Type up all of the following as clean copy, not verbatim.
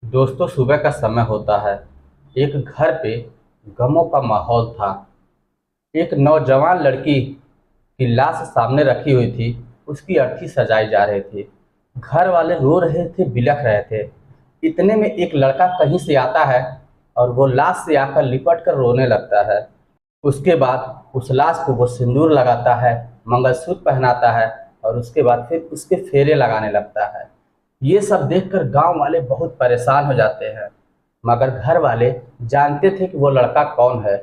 दोस्तों, सुबह का समय होता है। एक घर पे गमों का माहौल था। एक नौजवान लड़की की लाश सामने रखी हुई थी। उसकी अर्थी सजाई जा रही थी। घर वाले रो रहे थे, बिलख रहे थे। इतने में एक लड़का कहीं से आता है और वो लाश से आकर लिपट कर रोने लगता है। उसके बाद उस लाश को वो सिंदूर लगाता है, मंगलसूत्र पहनाता है और उसके बाद फिर उसके फेरे लगाने लगता है। ये सब देखकर गांव वाले बहुत परेशान हो जाते हैं। मगर घर वाले जानते थे कि वो लड़का कौन है।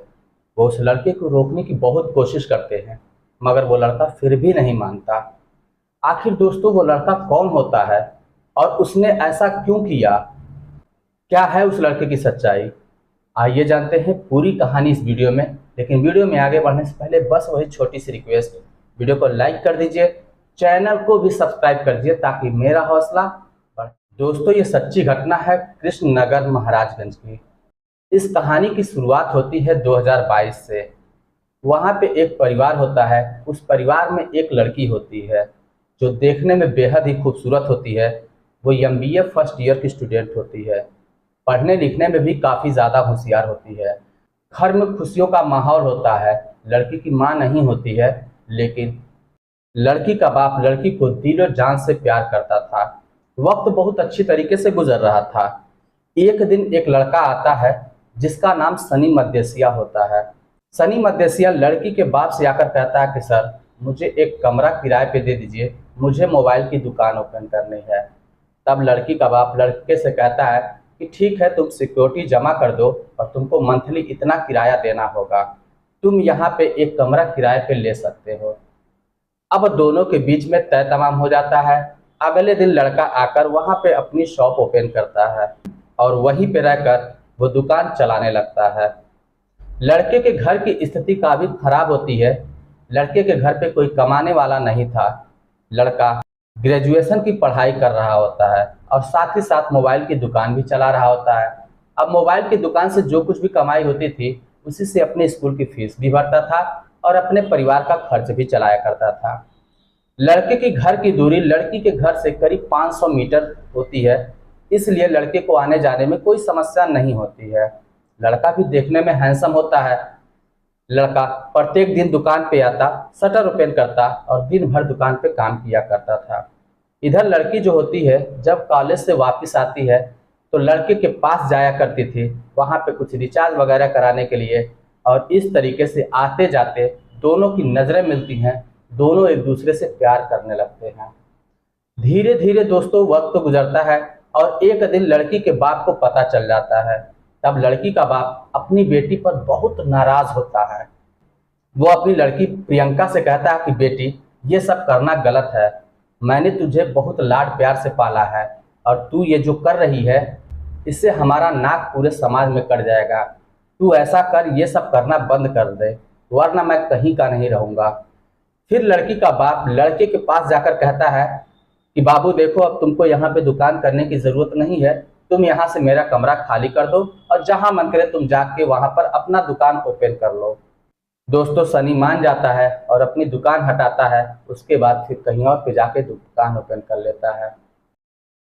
वो उस लड़के को रोकने की बहुत कोशिश करते हैं, मगर वो लड़का फिर भी नहीं मानता। आखिर दोस्तों, वो लड़का कौन होता है और उसने ऐसा क्यों किया? क्या है उस लड़के की सच्चाई? आइए जानते हैं पूरी कहानी इस वीडियो में। लेकिन वीडियो में आगे बढ़ने से पहले बस वही छोटी सी रिक्वेस्ट, वीडियो को लाइक कर दीजिए, चैनल को भी सब्सक्राइब कर दीजिए ताकि मेरा हौसला बढ़े। दोस्तों, ये सच्ची घटना है कृष्णनगर महाराजगंज की। इस कहानी की शुरुआत होती है 2022 से। वहाँ पे एक परिवार होता है। उस परिवार में एक लड़की होती है जो देखने में बेहद ही खूबसूरत होती है। वो एमबीए फर्स्ट ईयर की स्टूडेंट होती है। पढ़ने लिखने में भी काफ़ी ज़्यादा होशियार होती है। घर में खुशियों का माहौल होता है। लड़की की माँ नहीं होती है, लेकिन लड़की का बाप लड़की को दिलो जान से प्यार करता था। वक्त बहुत अच्छी तरीके से गुजर रहा था। एक दिन एक लड़का आता है जिसका नाम सनी मदेशिया होता है। सनी मदेशिया लड़की के बाप से आकर कहता है कि सर, मुझे एक कमरा किराए पे दे दीजिए, मुझे मोबाइल की दुकान ओपन करनी है। तब लड़की का बाप लड़के से कहता है कि ठीक है, तुम सिक्योरिटी जमा कर दो और तुमको मंथली इतना किराया देना होगा। तुम यहाँ पे एक कमरा किराए पे ले सकते हो। अब दोनों के बीच में तय तमाम हो जाता है। अगले दिन लड़का आकर वहाँ पे अपनी शॉप ओपन करता है और वहीं पे रहकर वो दुकान चलाने लगता है। लड़के के घर की स्थिति काफी खराब होती है। लड़के के घर पे कोई कमाने वाला नहीं था। लड़का ग्रेजुएशन की पढ़ाई कर रहा होता है और साथ ही साथ मोबाइल की दुकान भी चला रहा होता है। अब मोबाइल की दुकान से जो कुछ भी कमाई होती थी, उसी से अपने स्कूल की फीस भी भरता था और अपने परिवार का खर्च भी चलाया करता था। लड़के के घर की दूरी लड़की के घर से करीब 500 मीटर होती है, इसलिए लड़के को आने जाने में कोई समस्या नहीं होती है। लड़का भी देखने में हैंडसम होता है। लड़का प्रत्येक दिन दुकान पे आता, शटर ओपन करता और दिन भर दुकान पे काम किया करता था। इधर लड़की जो होती है, जब कॉलेज से वापस आती है तो लड़के के पास जाया करती थी, वहाँ पे कुछ रिचार्ज वगैरह कराने के लिए। और इस तरीके से आते जाते दोनों की नज़रें मिलती हैं। दोनों एक दूसरे से प्यार करने लगते हैं। धीरे धीरे दोस्तों वक्त गुजरता है और एक दिन लड़की के बाप को पता चल जाता है। तब लड़की का बाप अपनी बेटी पर बहुत नाराज होता है। वो अपनी लड़की प्रियंका से कहता है कि बेटी, ये सब करना गलत है। मैंने तुझे बहुत लाड प्यार से पाला है और तू ये जो कर रही है, इससे हमारा नाक पूरे समाज में कट जाएगा। तू ऐसा कर, ये सब करना बंद कर दे, वरना मैं कहीं का नहीं रहूँगा। फिर लड़की का बाप लड़के के पास जाकर कहता है कि बाबू देखो, अब तुमको यहाँ पे दुकान करने की ज़रूरत नहीं है। तुम यहाँ से मेरा कमरा खाली कर दो और जहाँ मन करे तुम जाके वहाँ पर अपना दुकान ओपन कर लो। दोस्तों, सनी मान जाता है और अपनी दुकान हटाता है। उसके बाद फिर कहीं और पे जाके दुकान ओपन कर लेता है।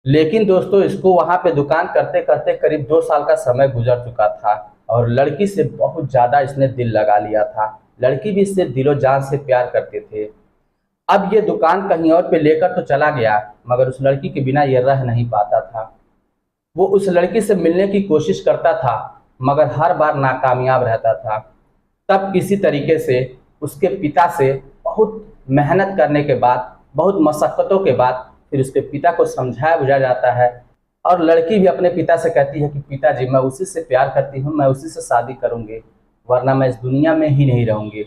लेकिन दोस्तों, इसको वहाँ पे दुकान करते करते करीब 2 साल का समय गुजर चुका था और लड़की से बहुत ज़्यादा इसने दिल लगा लिया था। लड़की भी इससे दिलो जान से प्यार करते थे। अब ये दुकान कहीं और पे लेकर तो चला गया, मगर उस लड़की के बिना ये रह नहीं पाता था। वो उस लड़की से मिलने की कोशिश करता था, मगर हर बार नाकामयाब रहता था। तब किसी तरीके से उसके पिता से बहुत मेहनत करने के बाद, बहुत मशक्क़तों के बाद फिर उसके पिता को समझाया बुझाया जाता है। और लड़की भी अपने पिता से कहती है कि पिताजी, मैं उसी से प्यार करती हूँ, मैं उसी से शादी करूँगी, वरना मैं इस दुनिया में ही नहीं रहूँगी।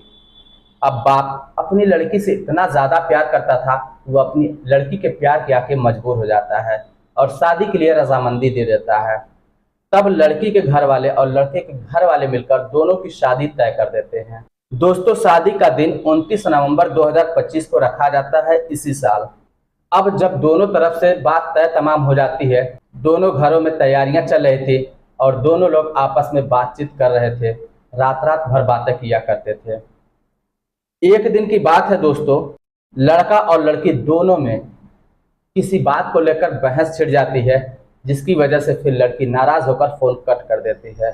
अब बाप अपनी लड़की से इतना ज़्यादा प्यार करता था, वो अपनी लड़की के प्यार के आके मजबूर हो जाता है और शादी के लिए रजामंदी दे देता है। तब लड़की के घर वाले और लड़के के घर वाले मिलकर दोनों की शादी तय कर देते हैं। दोस्तों, शादी का दिन 29 नवंबर 2025 को रखा जाता है इसी साल। अब जब दोनों तरफ से बात तय तमाम हो जाती है, दोनों घरों में तैयारियां चल रही थी और दोनों लोग आपस में बातचीत कर रहे थे। रात रात भर बातें किया करते थे। एक दिन की बात है दोस्तों, लड़का और लड़की दोनों में किसी बात को लेकर बहस छिड़ जाती है, जिसकी वजह से फिर लड़की नाराज होकर फ़ोन कट कर देती है।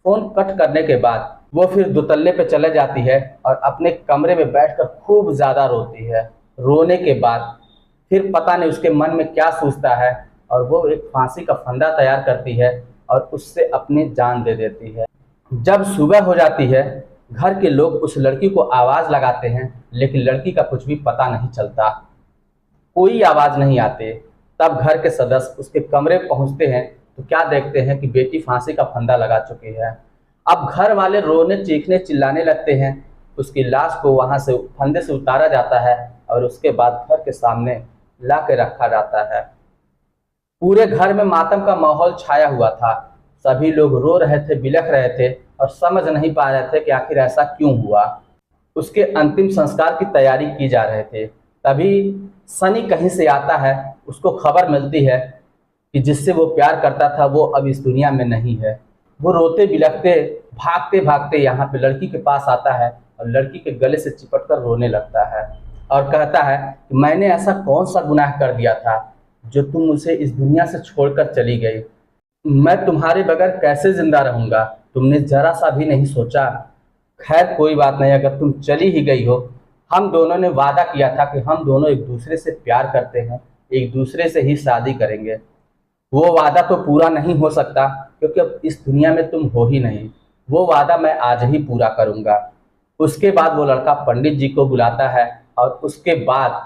फ़ोन कट करने के बाद वो फिर दुतल्ले पे चले जाती है और अपने कमरे में बैठकर खूब ज़्यादा रोती है। रोने के बाद फिर पता नहीं उसके मन में क्या सूझता है और वो एक फांसी का फंदा तैयार करती है और उससे अपनी जान दे देती है। जब सुबह हो जाती है, घर के लोग उस लड़की को आवाज़ लगाते हैं, लेकिन लड़की का कुछ भी पता नहीं चलता, कोई आवाज़ नहीं आती। तब घर के सदस्य उसके कमरे पहुंचते हैं तो क्या देखते हैं कि बेटी फांसी का फंदा लगा चुकी है। अब घर वाले रोने चीखने चिल्लाने लगते हैं। उसकी लाश को वहां से फंदे से उतारा जाता है और उसके बाद घर के सामने ला के रखा जाता है। पूरे घर में मातम का माहौल छाया हुआ था। सभी लोग रो रहे थे, बिलख रहे थे और समझ नहीं पा रहे थे कि आखिर ऐसा क्यों हुआ। उसके अंतिम संस्कार की तैयारी की जा रहे थे। तभी सनी कहीं से आता है। उसको खबर मिलती है कि जिससे वो प्यार करता था वो अब इस दुनिया में नहीं है। वो रोते बिलखते भागते भागते यहाँ पे लड़की के पास आता है और लड़की के गले से चिपट कर रोने लगता है और कहता है कि मैंने ऐसा कौन सा गुनाह कर दिया था जो तुम मुझे इस दुनिया से छोड़कर चली गई। मैं तुम्हारे बगैर कैसे जिंदा रहूंगा, तुमने जरा सा भी नहीं सोचा। खैर कोई बात नहीं, अगर तुम चली ही गई हो, हम दोनों ने वादा किया था कि हम दोनों एक दूसरे से प्यार करते हैं, एक दूसरे से ही शादी करेंगे। वो वादा तो पूरा नहीं हो सकता क्योंकि अब इस दुनिया में तुम हो ही नहीं। वो वादा मैं आज ही पूरा करूंगा। उसके बाद वो लड़का पंडित जी को बुलाता है और उसके बाद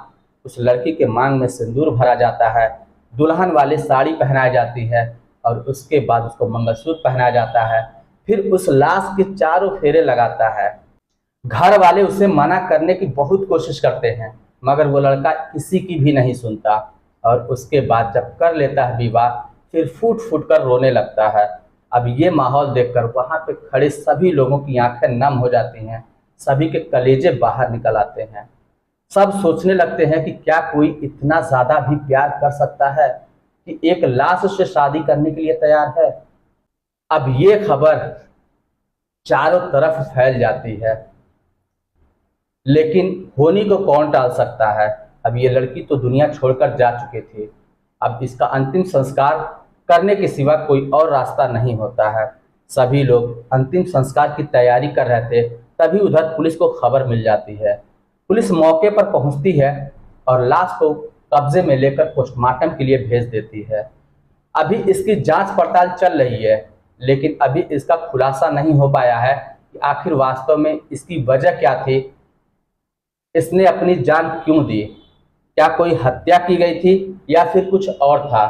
उस लड़की के मांग में सिंदूर भरा जाता है, दुल्हन वाली साड़ी पहनाई जाती है और उसके बाद उसको मंगलसूत्र पहनाया जाता है। फिर उस लाश के चारों फेरे लगाता है। घर वाले उसे मना करने की बहुत कोशिश करते हैं मगर वो लड़का किसी की भी नहीं सुनता और उसके बाद जब कर लेता है विवाह, फिर फूट फूट कर रोने लगता है। अब ये माहौल देखकर वहाँ पे खड़े सभी लोगों की आंखें नम हो जाती हैं, सभी के कलेजे बाहर निकल आते हैं। सब सोचने लगते हैं कि क्या कोई इतना ज़्यादा भी प्यार कर सकता है कि एक लाश से शादी करने के लिए तैयार है। अब ये खबर चारों तरफ फैल जाती है, लेकिन होनी को कौन टाल सकता है। अब ये लड़की तो दुनिया छोड़कर जा चुकी थी। अब इसका अंतिम संस्कार करने के सिवा कोई और रास्ता नहीं होता है। सभी लोग अंतिम संस्कार की तैयारी कर रहे थे, तभी उधर पुलिस को खबर मिल जाती है। पुलिस मौके पर पहुंचती है और लाश को कब्जे में लेकर पोस्टमार्टम के लिए भेज देती है। अभी इसकी जांच पड़ताल चल रही है, लेकिन अभी इसका खुलासा नहीं हो पाया है कि आखिर वास्तव में इसकी वजह क्या थी, इसने अपनी जान क्यों दी। क्या कोई हत्या की गई थी या फिर कुछ और था,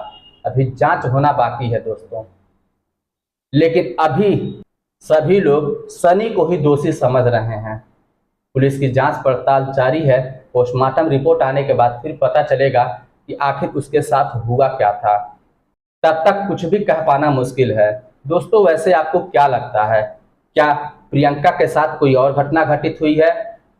अभी जांच होना बाकी है दोस्तों। लेकिन अभी सभी लोग सनी को ही दोषी समझ रहे हैं। पुलिस की जांच पड़ताल जारी है। पोस्टमार्टम रिपोर्ट आने के बाद फिर पता चलेगा कि आखिर उसके साथ हुआ क्या था। तब तक कुछ भी कह पाना मुश्किल है। दोस्तों वैसे आपको क्या लगता है, क्या प्रियंका के साथ कोई और घटना घटित हुई है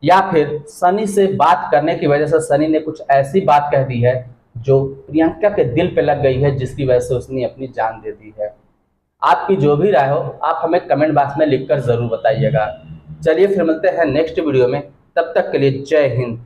या फिर सनी से बात करने की वजह से सनी ने कुछ ऐसी बात कह दी है जो प्रियंका के दिल पे लग गई है, जिसकी वजह से उसने अपनी जान दे दी है। आपकी जो भी राय हो आप हमें कमेंट बॉक्स में लिखकर ज़रूर बताइएगा। चलिए फिर मिलते हैं नेक्स्ट वीडियो में, तब तक के लिए जय हिंद।